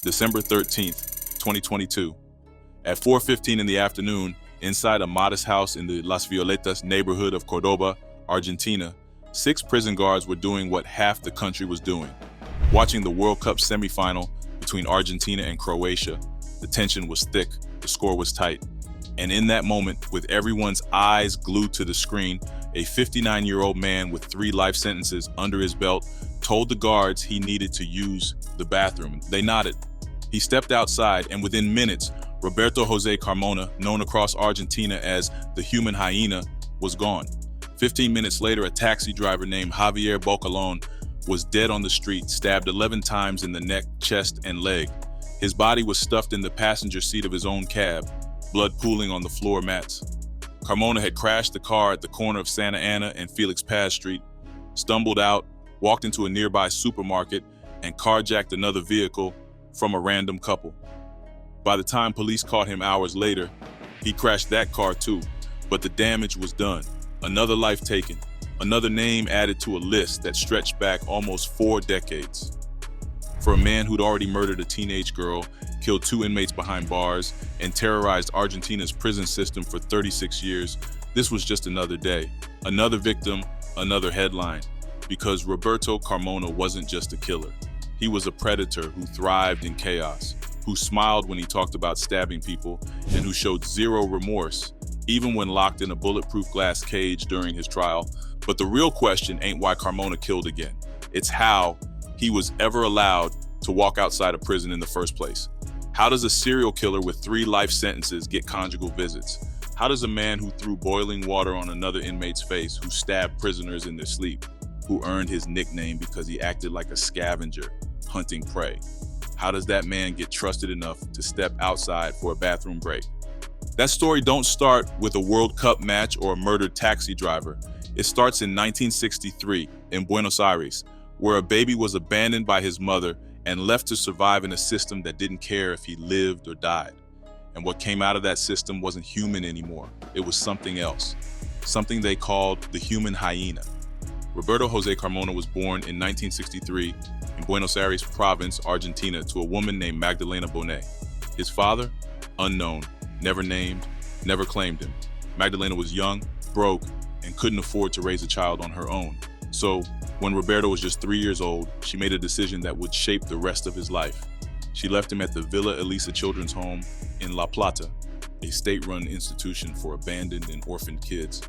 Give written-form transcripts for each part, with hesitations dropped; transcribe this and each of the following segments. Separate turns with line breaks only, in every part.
December 13th, 2022. At 4:15 in the afternoon, inside a modest house in the Las Violetas neighborhood of Córdoba, Argentina, 6 prison guards were doing what half the country was doing, watching the World Cup semifinal between Argentina and Croatia. The tension was thick, the score was tight. And in that moment, with everyone's eyes glued to the screen, a 59-year-old man with 3 life sentences under his belt told the guards he needed to use the bathroom. They nodded. He stepped outside, and within minutes, Roberto Jose Carmona, known across Argentina as the human hyena, was gone. 15 minutes later, a taxi driver named Javier Bocalon was dead on the street, stabbed 11 times in the neck, chest, and leg. His body was stuffed in the passenger seat of his own cab, blood pooling on the floor mats. Carmona had crashed the car at the corner of Santa Ana and Felix Paz Street, stumbled out, walked into a nearby supermarket, and carjacked another vehicle from a random couple. By the time police caught him hours later, he crashed that car too, but the damage was done. Another life taken, another name added to a list that stretched back almost 4 decades. For a man who'd already murdered a teenage girl, killed 2 inmates behind bars, and terrorized Argentina's prison system for 36 years, this was just another day. Another victim, another headline. Because Roberto Carmona wasn't just a killer. He was a predator who thrived in chaos, who smiled when he talked about stabbing people, and who showed zero remorse, even when locked in a bulletproof glass cage during his trial. But the real question ain't why Carmona killed again. It's how he was ever allowed to walk outside of prison in the first place. How does a serial killer with 3 life sentences get conjugal visits? How does a man who threw boiling water on another inmate's face, who stabbed prisoners in their sleep, who earned his nickname because he acted like a scavenger, hunting prey? How does that man get trusted enough to step outside for a bathroom break? That story don't start with a World Cup match or a murdered taxi driver. It starts in 1963 in Buenos Aires, where a baby was abandoned by his mother and left to survive in a system that didn't care if he lived or died. And what came out of that system wasn't human anymore. It was something else, something they called the human hyena. Roberto Jose Carmona was born in 1963 in Buenos Aires province, Argentina, to a woman named Magdalena Bonet. His father? Unknown, never named, never claimed him. Magdalena was young, broke, and couldn't afford to raise a child on her own. So, when Roberto was just 3 years old, she made a decision that would shape the rest of his life. She left him at the Villa Elisa Children's Home in La Plata, a state-run institution for abandoned and orphaned kids.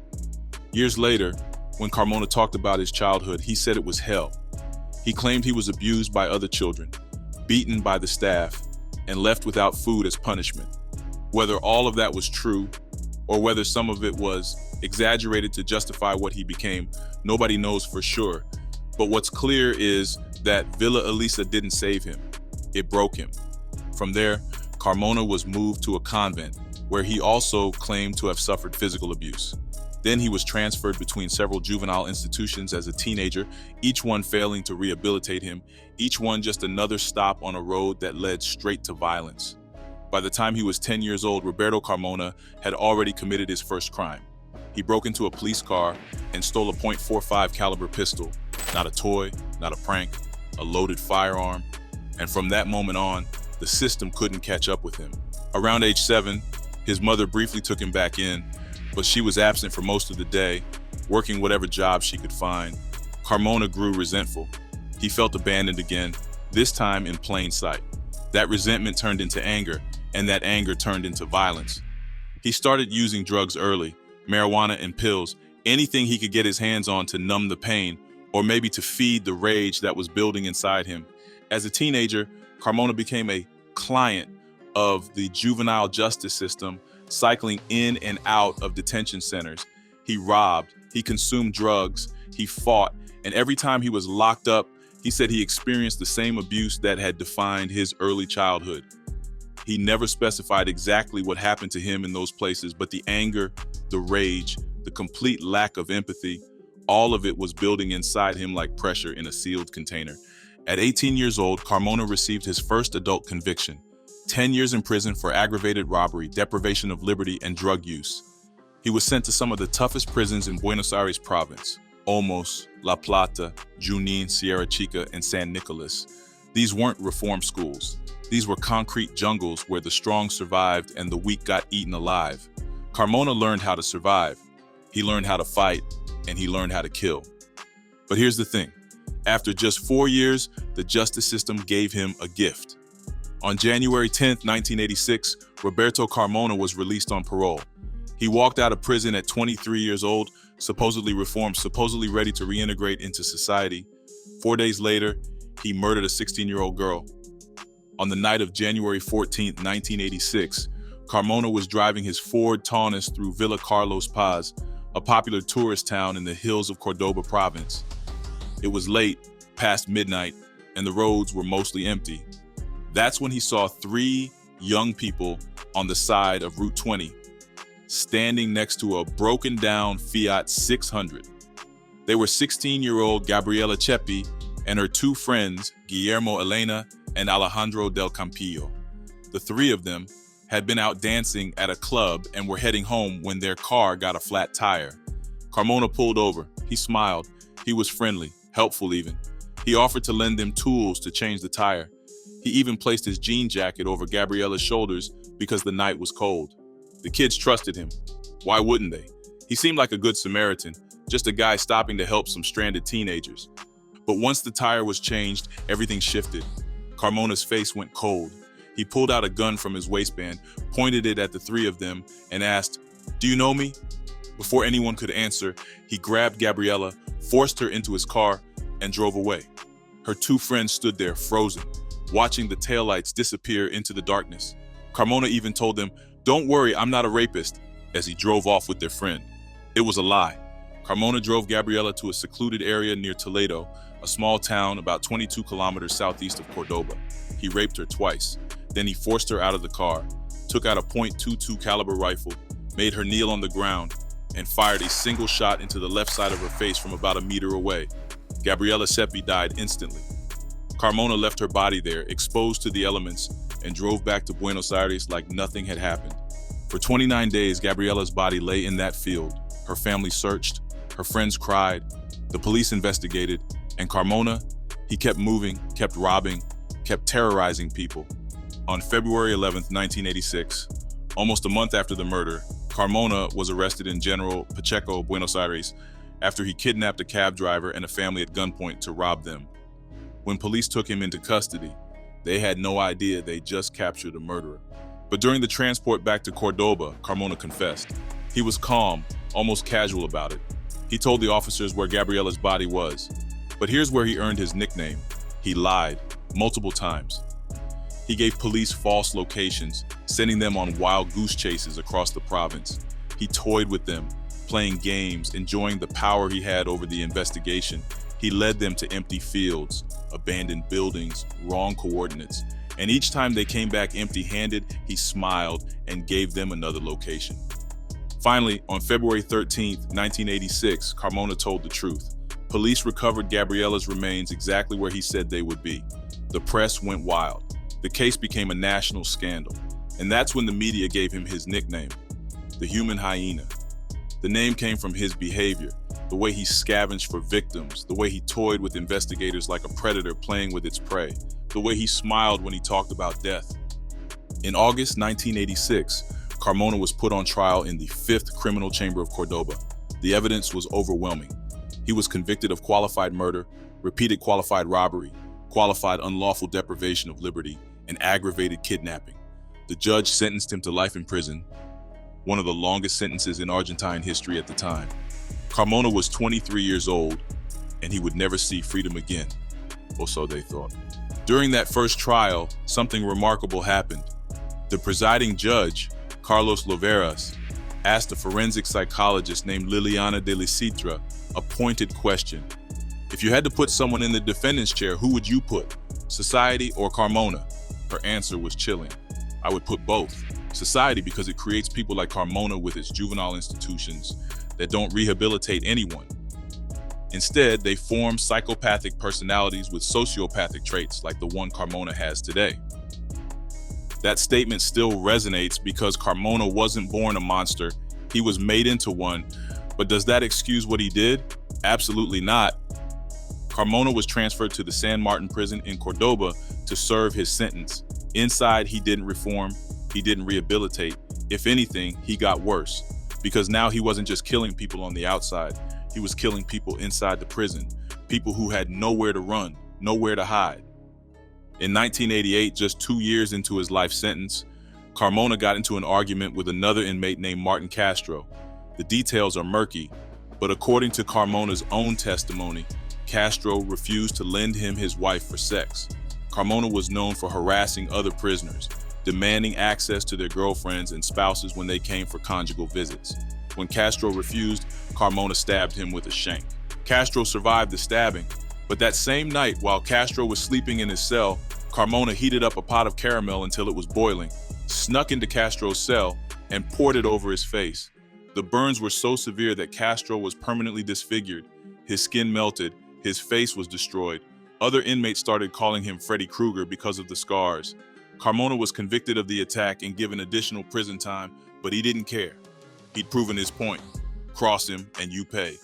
Years later, when Carmona talked about his childhood, he said it was hell. He claimed he was abused by other children, beaten by the staff, and left without food as punishment. Whether all of that was true, or whether some of it was exaggerated to justify what he became, nobody knows for sure. But what's clear is that Villa Elisa didn't save him. It broke him. From there, Carmona was moved to a convent, where he also claimed to have suffered physical abuse. Then he was transferred between several juvenile institutions as a teenager, each one failing to rehabilitate him, each one just another stop on a road that led straight to violence. By the time he was 10 years old, Roberto Carmona had already committed his first crime. He broke into a police car and stole a .45 caliber pistol. Not a toy, not a prank, a loaded firearm. And from that moment on, the system couldn't catch up with him. Around age 7, his mother briefly took him back in, but she was absent for most of the day, working whatever job she could find. Carmona grew resentful. He felt abandoned again, this time in plain sight. That resentment turned into anger, and that anger turned into violence. He started using drugs early, marijuana and pills, anything he could get his hands on to numb the pain, or maybe to feed the rage that was building inside him. As a teenager, Carmona became a client of the juvenile justice system, cycling in and out of detention centers. He robbed, he consumed drugs, he fought, and every time he was locked up, he said he experienced the same abuse that had defined his early childhood. He never specified exactly what happened to him in those places, but the anger, the rage, the complete lack of empathy, all of it was building inside him like pressure in a sealed container. At 18 years old, Carmona received his first adult conviction, 10 years in prison for aggravated robbery, deprivation of liberty, and drug use. He was sent to some of the toughest prisons in Buenos Aires province, Olmos, La Plata, Junín, Sierra Chica, and San Nicolas. These weren't reform schools. These were concrete jungles where the strong survived and the weak got eaten alive. Carmona learned how to survive. He learned how to fight, and he learned how to kill. But here's the thing. After just 4 years, the justice system gave him a gift. On January 10, 1986, Roberto Carmona was released on parole. He walked out of prison at 23 years old, supposedly reformed, supposedly ready to reintegrate into society. 4 days later, he murdered a 16-year-old girl. On the night of January 14, 1986, Carmona was driving his Ford Taunus through Villa Carlos Paz, a popular tourist town in the hills of Córdoba province. It was late, past midnight, and the roads were mostly empty. That's when he saw 3 young people on the side of Route 20, standing next to a broken-down Fiat 600. They were 16-year-old Gabriela Chepi and her 2 friends, Guillermo Elena and Alejandro del Campillo. The 3 of them had been out dancing at a club and were heading home when their car got a flat tire. Carmona pulled over. He smiled. He was friendly, helpful even. He offered to lend them tools to change the tire. He even placed his jean jacket over Gabriela's shoulders because the night was cold. The kids trusted him. Why wouldn't they? He seemed like a good Samaritan, just a guy stopping to help some stranded teenagers. But once the tire was changed, everything shifted. Carmona's face went cold. He pulled out a gun from his waistband, pointed it at the 3 of them, and asked, "Do you know me?" Before anyone could answer, he grabbed Gabriela, forced her into his car, and drove away. Her 2 friends stood there, frozen, watching the taillights disappear into the darkness. Carmona even told them, "Don't worry, I'm not a rapist," as he drove off with their friend. It was a lie. Carmona drove Gabriela to a secluded area near Toledo, a small town about 22 kilometers southeast of Córdoba. He raped her twice. Then he forced her out of the car, took out a .22 caliber rifle, made her kneel on the ground, and fired a single shot into the left side of her face from about a meter away. Gabriela Chepi died instantly. Carmona left her body there, exposed to the elements, and drove back to Buenos Aires like nothing had happened. For 29 days, Gabriela's body lay in that field. Her family searched, her friends cried, the police investigated, and Carmona, he kept moving, kept robbing, kept terrorizing people. On February 11, 1986, almost a month after the murder, Carmona was arrested in General Pacheco, Buenos Aires, after he kidnapped a cab driver and a family at gunpoint to rob them. When police took him into custody, they had no idea they just captured a murderer. But during the transport back to Córdoba, Carmona confessed. He was calm, almost casual about it. He told the officers where Gabriela's body was. But here's where he earned his nickname. He lied, multiple times. He gave police false locations, sending them on wild goose chases across the province. He toyed with them, playing games, enjoying the power he had over the investigation. He led them to empty fields, abandoned buildings, wrong coordinates. And each time they came back empty-handed, he smiled and gave them another location. Finally, on February 13, 1986, Carmona told the truth. Police recovered Gabriela's remains exactly where he said they would be. The press went wild. The case became a national scandal. And that's when the media gave him his nickname, the human hyena. The name came from his behavior, the way he scavenged for victims, the way he toyed with investigators like a predator playing with its prey, the way he smiled when he talked about death. In August 1986, Carmona was put on trial in the 5th Criminal Chamber of Córdoba. The evidence was overwhelming. He was convicted of qualified murder, repeated qualified robbery, qualified unlawful deprivation of liberty, and aggravated kidnapping. The judge sentenced him to life in prison, one of the longest sentences in Argentine history at the time. Carmona was 23 years old, and he would never see freedom again, or so they thought. During that first trial, something remarkable happened. The presiding judge, Carlos Lloveras, asked a forensic psychologist named Liliana de Licitra a pointed question. If you had to put someone in the defendant's chair, who would you put? Society or Carmona? Her answer was chilling. I would put both. Society because it creates people like Carmona with its juvenile institutions that don't rehabilitate anyone. Instead, they form psychopathic personalities with sociopathic traits like the one Carmona has today. That statement still resonates because Carmona wasn't born a monster, he was made into one. But does that excuse what he did? Absolutely not. Carmona was transferred to the San Martin prison in Córdoba to serve his sentence. Inside, he didn't reform, he didn't rehabilitate. If anything, he got worse, because now he wasn't just killing people on the outside, he was killing people inside the prison, people who had nowhere to run, nowhere to hide. In 1988, just 2 years into his life sentence, Carmona got into an argument with another inmate named Martin Castro. The details are murky, but according to Carmona's own testimony, Castro refused to lend him his wife for sex. Carmona was known for harassing other prisoners, demanding access to their girlfriends and spouses when they came for conjugal visits. When Castro refused, Carmona stabbed him with a shank. Castro survived the stabbing, but that same night, while Castro was sleeping in his cell, Carmona heated up a pot of caramel until it was boiling, snuck into Castro's cell, and poured it over his face. The burns were so severe that Castro was permanently disfigured. His skin melted, his face was destroyed. Other inmates started calling him Freddy Krueger because of the scars. Carmona was convicted of the attack and given additional prison time, but he didn't care. He'd proven his point. Cross him and you pay.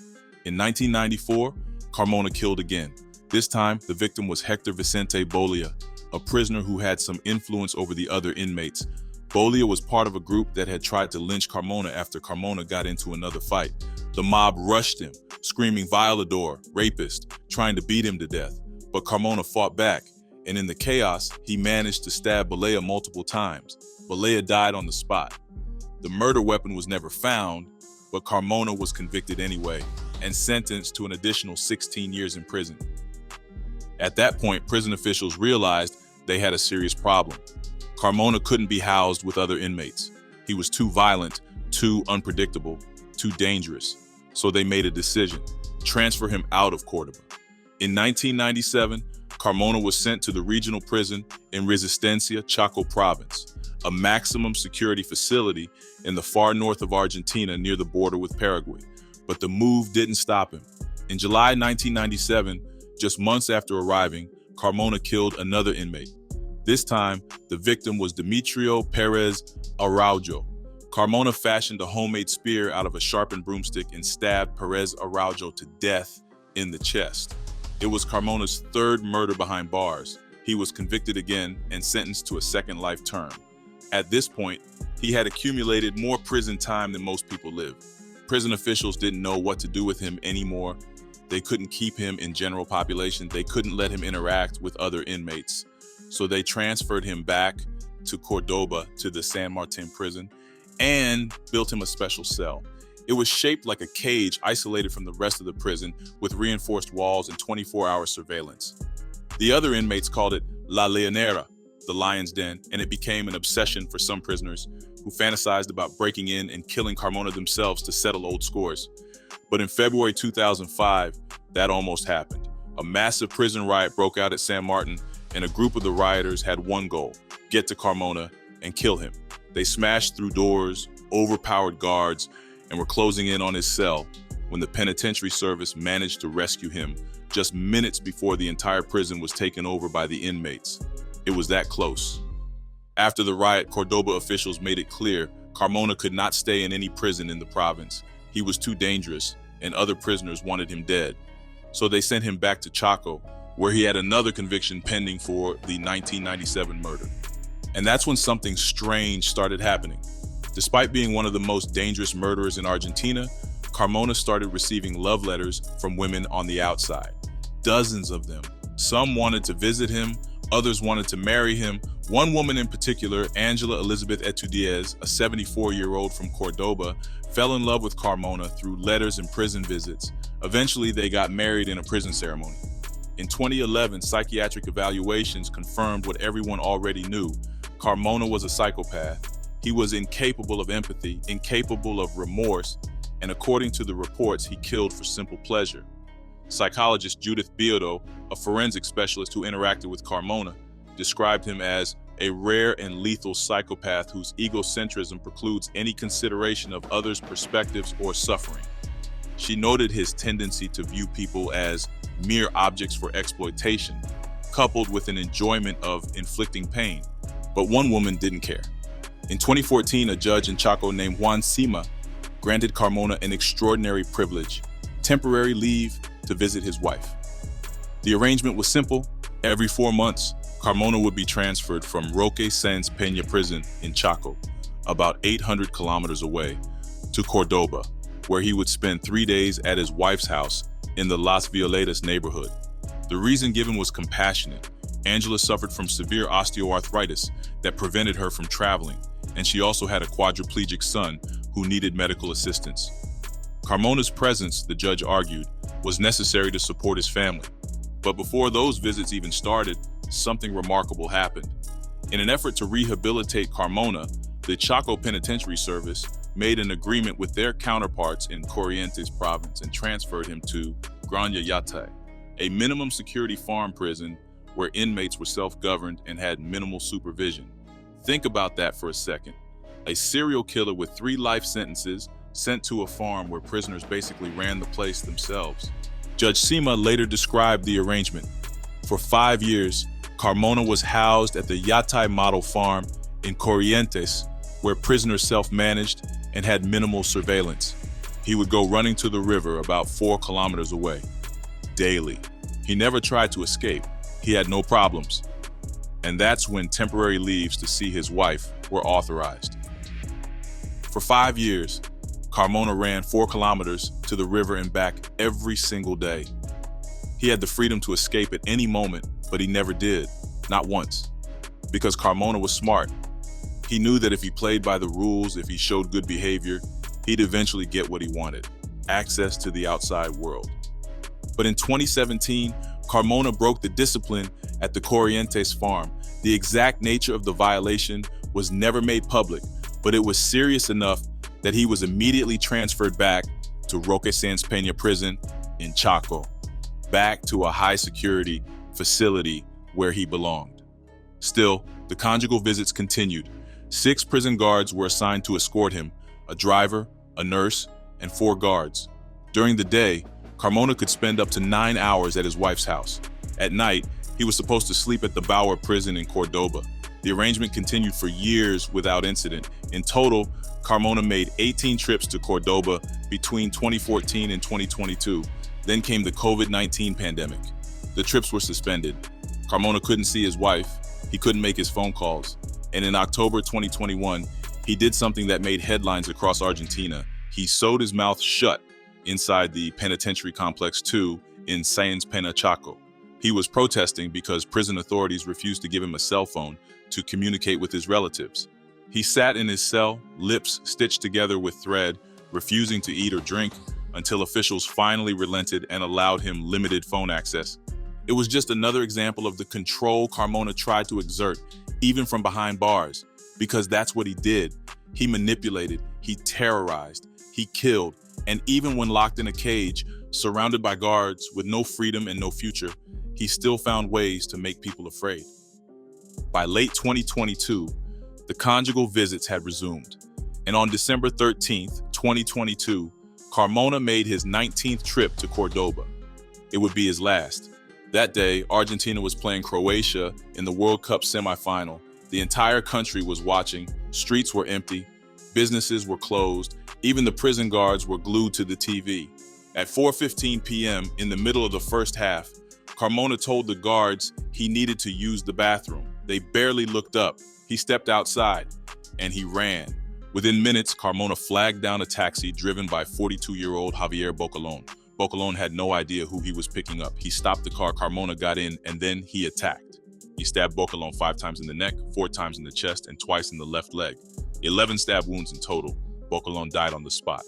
In 1994, Carmona killed again. This time, the victim was Hector Vicente Bolia, a prisoner who had some influence over the other inmates. Bolia was part of a group that had tried to lynch Carmona after Carmona got into another fight. The mob rushed him, screaming violador, rapist, trying to beat him to death. But Carmona fought back, and in the chaos, he managed to stab Bolia multiple times. Bolia died on the spot. The murder weapon was never found, but Carmona was convicted anyway and sentenced to an additional 16 years in prison. At that point, prison officials realized they had a serious problem. Carmona couldn't be housed with other inmates. He was too violent, too unpredictable, too dangerous. So they made a decision: transfer him out of Córdoba. In 1997, Carmona was sent to the regional prison in Resistencia, Chaco province, a maximum security facility in the far north of Argentina near the border with Paraguay. But the move didn't stop him. In July 1997, just months after arriving, Carmona killed another inmate. This time, the victim was Demetrio Perez Araujo. Carmona fashioned a homemade spear out of a sharpened broomstick and stabbed Perez Araujo to death in the chest. It was Carmona's third murder behind bars. He was convicted again and sentenced to a second life term. At this point, he had accumulated more prison time than most people live. Prison officials didn't know what to do with him anymore. They couldn't keep him in general population. They couldn't let him interact with other inmates. So they transferred him back to Córdoba, to the San Martin prison, and built him a special cell. It was shaped like a cage isolated from the rest of the prison with reinforced walls and 24-hour surveillance. The other inmates called it La Leonera, the lion's den, and it became an obsession for some prisoners who fantasized about breaking in and killing Carmona themselves to settle old scores. But in February 2005, that almost happened. A massive prison riot broke out at San Martin, and a group of the rioters had one goal: get to Carmona and kill him. They smashed through doors, overpowered guards, and were closing in on his cell when the penitentiary service managed to rescue him just minutes before the entire prison was taken over by the inmates. It was that close. After the riot, Córdoba officials made it clear Carmona could not stay in any prison in the province. He was too dangerous, and other prisoners wanted him dead. So they sent him back to Chaco, where he had another conviction pending for the 1997 murder. And that's when something strange started happening. Despite being one of the most dangerous murderers in Argentina, Carmona started receiving love letters from women on the outside. Dozens of them. Some wanted to visit him, others wanted to marry him. One woman in particular, Angela Elizabeth Etudiez, a 74-year-old from Córdoba, fell in love with Carmona through letters and prison visits. Eventually, they got married in a prison ceremony. In 2011, psychiatric evaluations confirmed what everyone already knew. Carmona was a psychopath. He was incapable of empathy, incapable of remorse, and according to the reports, he killed for simple pleasure. Psychologist Judith Biodo, a forensic specialist who interacted with Carmona, described him as a rare and lethal psychopath whose egocentrism precludes any consideration of others' perspectives or suffering. She noted his tendency to view people as mere objects for exploitation, coupled with an enjoyment of inflicting pain. But one woman didn't care. In 2014, a judge in Chaco named Juan Sima granted Carmona an extraordinary privilege: temporary leave to visit his wife. The arrangement was simple. Every 4 months, Carmona would be transferred from Roque Sans Peña prison in Chaco, about 800 kilometers away, to Córdoba, where he would spend 3 days at his wife's house in the Las Violetas neighborhood. The reason given was compassionate. Angela suffered from severe osteoarthritis that prevented her from traveling, and she also had a quadriplegic son who needed medical assistance. Carmona's presence, the judge argued, was necessary to support his family. But before those visits even started, something remarkable happened. In an effort to rehabilitate Carmona, the Chaco Penitentiary Service made an agreement with their counterparts in Corrientes province and transferred him to Gran Lled, a minimum security farm prison where inmates were self-governed and had minimal supervision. Think about that for a second. A serial killer with 3 life sentences sent to a farm where prisoners basically ran the place themselves. Judge Sima later described the arrangement. For 5 years, Carmona was housed at the Yatay model farm in Corrientes, where prisoners self-managed and had minimal surveillance. He would go running to the river about 4 kilometers away, daily. He never tried to escape. He had no problems. And that's when temporary leaves to see his wife were authorized. For 5 years, Carmona ran 4 kilometers to the river and back every single day. He had the freedom to escape at any moment, but he never did, not once. Because Carmona was smart. He knew that if he played by the rules, if he showed good behavior, he'd eventually get what he wanted, access to the outside world. But in 2017, Carmona broke the discipline at the Corrientes farm. The exact nature of the violation was never made public, but it was serious enough that he was immediately transferred back to Roque Sans Peña prison in Chaco, back to a high-security facility where he belonged. Still, the conjugal visits continued. 6 prison guards were assigned to escort him, a driver, a nurse, and 4 guards. During the day, Carmona could spend up to 9 hours at his wife's house. At night, he was supposed to sleep at the Bauer prison in Córdoba. The arrangement continued for years without incident. In total, Carmona made 18 trips to Córdoba between 2014 and 2022. Then came the COVID-19 pandemic. The trips were suspended. Carmona couldn't see his wife. He couldn't make his phone calls. And in October 2021, he did something that made headlines across Argentina. He sewed his mouth shut inside the penitentiary complex 2 in Sans Peña, Chaco. He was protesting because prison authorities refused to give him a cell phone to communicate with his relatives. He sat in his cell, lips stitched together with thread, refusing to eat or drink, until officials finally relented and allowed him limited phone access. It was just another example of the control Carmona tried to exert, even from behind bars, because that's what he did. He manipulated, he terrorized, he killed, and even when locked in a cage, surrounded by guards with no freedom and no future, he still found ways to make people afraid. By late 2022, the conjugal visits had resumed, and on December 13th, 2022, Carmona made his 19th trip to Córdoba. It would be his last. That day, Argentina was playing Croatia in the World Cup semifinal. The entire country was watching, streets were empty, businesses were closed, even the prison guards were glued to the TV. At 4:15 p.m., in the middle of the first half, Carmona told the guards he needed to use the bathroom. They barely looked up. He stepped outside, and he ran. Within minutes, Carmona flagged down a taxi driven by 42-year-old Javier Bocalón. Bocalón had no idea who he was picking up. He stopped the car, Carmona got in, and then he attacked. He stabbed Bocalón 5 times in the neck, 4 times in the chest, and twice in the left leg. 11 stab wounds in total. Bocalón died on the spot.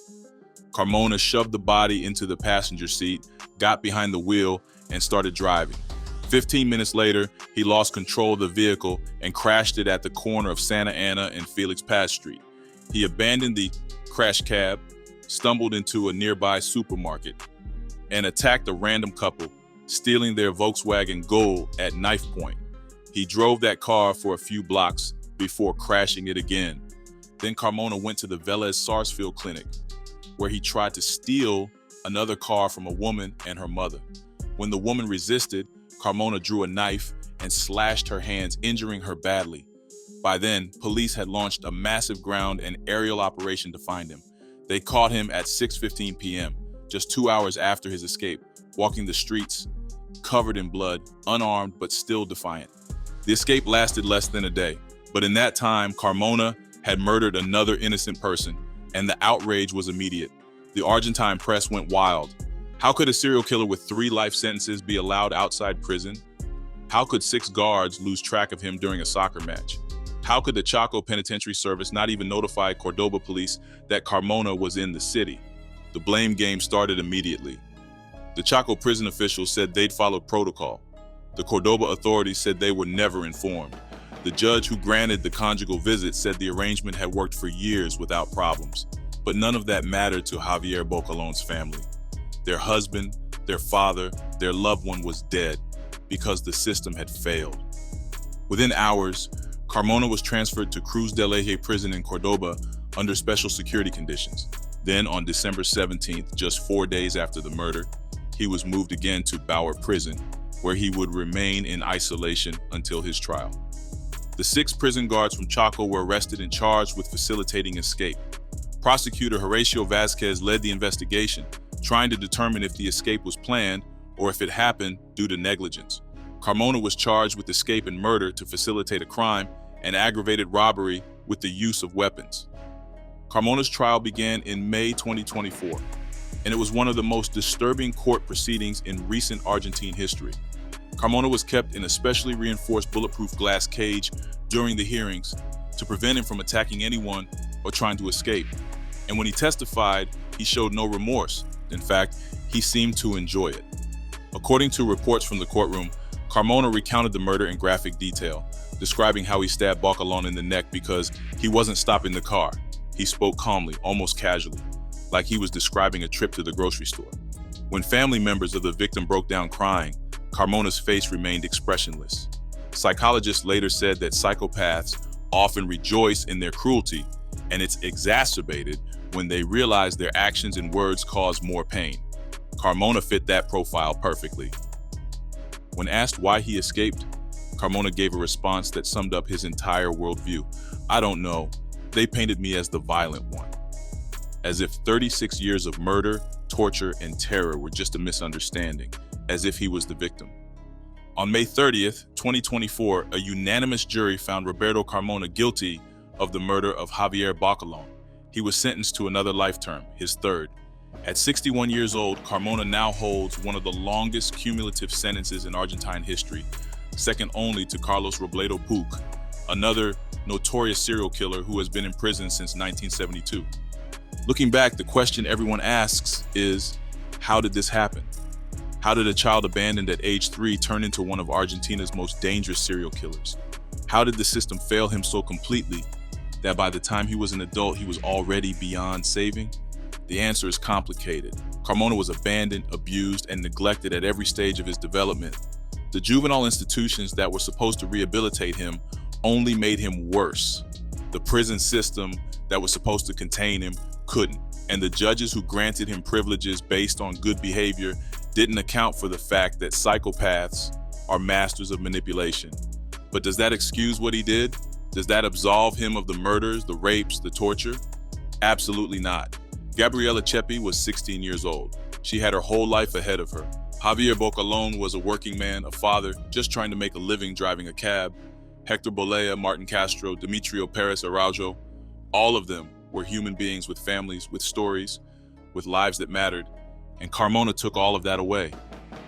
Carmona shoved the body into the passenger seat, got behind the wheel, and started driving. 15 minutes later, he lost control of the vehicle and crashed it at the corner of Santa Ana and Felix Paz Street. He abandoned the crash cab, stumbled into a nearby supermarket, and attacked a random couple, stealing their Volkswagen Gol at knife point. He drove that car for a few blocks before crashing it again. Then Carmona went to the Vélez Sarsfield Clinic, where he tried to steal another car from a woman and her mother. When the woman resisted, Carmona drew a knife and slashed her hands, injuring her badly. By then, police had launched a massive ground and aerial operation to find him. They caught him at 6:15 p.m., just 2 hours after his escape, walking the streets, covered in blood, unarmed but still defiant. The escape lasted less than a day, but in that time, Carmona had murdered another innocent person, and the outrage was immediate. The Argentine press went wild. How could a serial killer with 3 life sentences be allowed outside prison? How could 6 guards lose track of him during a soccer match? How could the Chaco Penitentiary Service not even notify Córdoba police that Carmona was in the city? The blame game started immediately. The Chaco prison officials said they'd followed protocol. The Córdoba authorities said they were never informed. The judge who granted the conjugal visit said the arrangement had worked for years without problems. But none of that mattered to Javier Bocalón's family. Their husband, their father, their loved one was dead because the system had failed. Within hours, Carmona was transferred to Cruz del Eje prison in Córdoba under special security conditions. Then on December 17th, just 4 days after the murder, he was moved again to Bauer prison, where he would remain in isolation until his trial. The 6 prison guards from Chaco were arrested and charged with facilitating escape. Prosecutor Horacio Vázquez led the investigation, trying to determine if the escape was planned or if it happened due to negligence. Carmona was charged with escape and murder to facilitate a crime and aggravated robbery with the use of weapons. Carmona's trial began in May 2024, and it was one of the most disturbing court proceedings in recent Argentine history. Carmona was kept in a specially reinforced bulletproof glass cage during the hearings to prevent him from attacking anyone or trying to escape. And when he testified, he showed no remorse. In fact, he seemed to enjoy it. According to reports from the courtroom, Carmona recounted the murder in graphic detail, describing how he stabbed Bocalón in the neck because he wasn't stopping the car. He spoke calmly, almost casually, like he was describing a trip to the grocery store. When family members of the victim broke down crying, Carmona's face remained expressionless. Psychologists later said that psychopaths often rejoice in their cruelty, and it's exacerbated when they realize their actions and words cause more pain. Carmona fit that profile perfectly. When asked why he escaped, Carmona gave a response that summed up his entire worldview. "I don't know. They painted me as the violent one." As if 36 years of murder, torture, and terror were just a misunderstanding, as if he was the victim. On May 30th, 2024, a unanimous jury found Roberto Carmona guilty of the murder of Javier Bocalón. He was sentenced to another life term, his third. At 61 years old, Carmona now holds one of the longest cumulative sentences in Argentine history, second only to Carlos Robledo Puig, another notorious serial killer who has been in prison since 1972. Looking back, the question everyone asks is, how did this happen? How did a child abandoned at age 3 turn into one of Argentina's most dangerous serial killers? How did the system fail him so completely that by the time he was an adult, he was already beyond saving? The answer is complicated. Carmona was abandoned, abused, and neglected at every stage of his development. The juvenile institutions that were supposed to rehabilitate him only made him worse. The prison system that was supposed to contain him couldn't. And the judges who granted him privileges based on good behavior didn't account for the fact that psychopaths are masters of manipulation. But does that excuse what he did? Does that absolve him of the murders, the rapes, the torture? Absolutely not. Gabriela Chepi was 16 years old. She had her whole life ahead of her. Javier Bocalón was a working man, a father, just trying to make a living driving a cab. Hector Bolea, Martin Castro, Demetrio Perez Araujo, all of them were human beings with families, with stories, with lives that mattered. And Carmona took all of that away,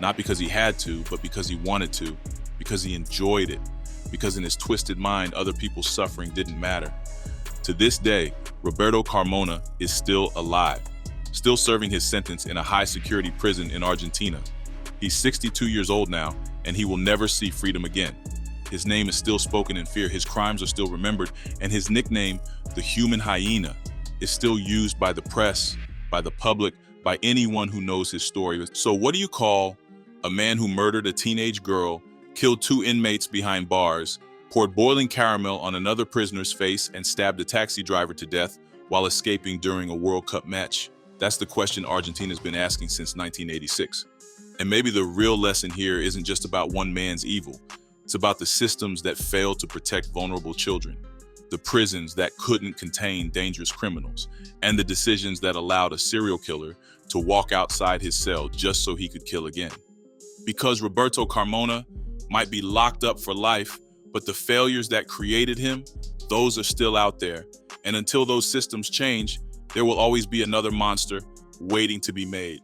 not because he had to, but because he wanted to, because he enjoyed it, because in his twisted mind, other people's suffering didn't matter. To this day, Roberto Carmona is still alive, still serving his sentence in a high-security prison in Argentina. He's 62 years old now, and he will never see freedom again. His name is still spoken in fear, his crimes are still remembered, and his nickname, the human hyena, is still used by the press, by the public, by anyone who knows his story. So what do you call a man who murdered a teenage girl, killed 2 inmates behind bars, poured boiling caramel on another prisoner's face, and stabbed a taxi driver to death while escaping during a World Cup match? That's the question Argentina's been asking since 1986. And maybe the real lesson here isn't just about one man's evil. It's about the systems that failed to protect vulnerable children, the prisons that couldn't contain dangerous criminals, and the decisions that allowed a serial killer to walk outside his cell just so he could kill again. Because Roberto Carmona might be locked up for life, but the failures that created him, those are still out there. And until those systems change, there will always be another monster waiting to be made.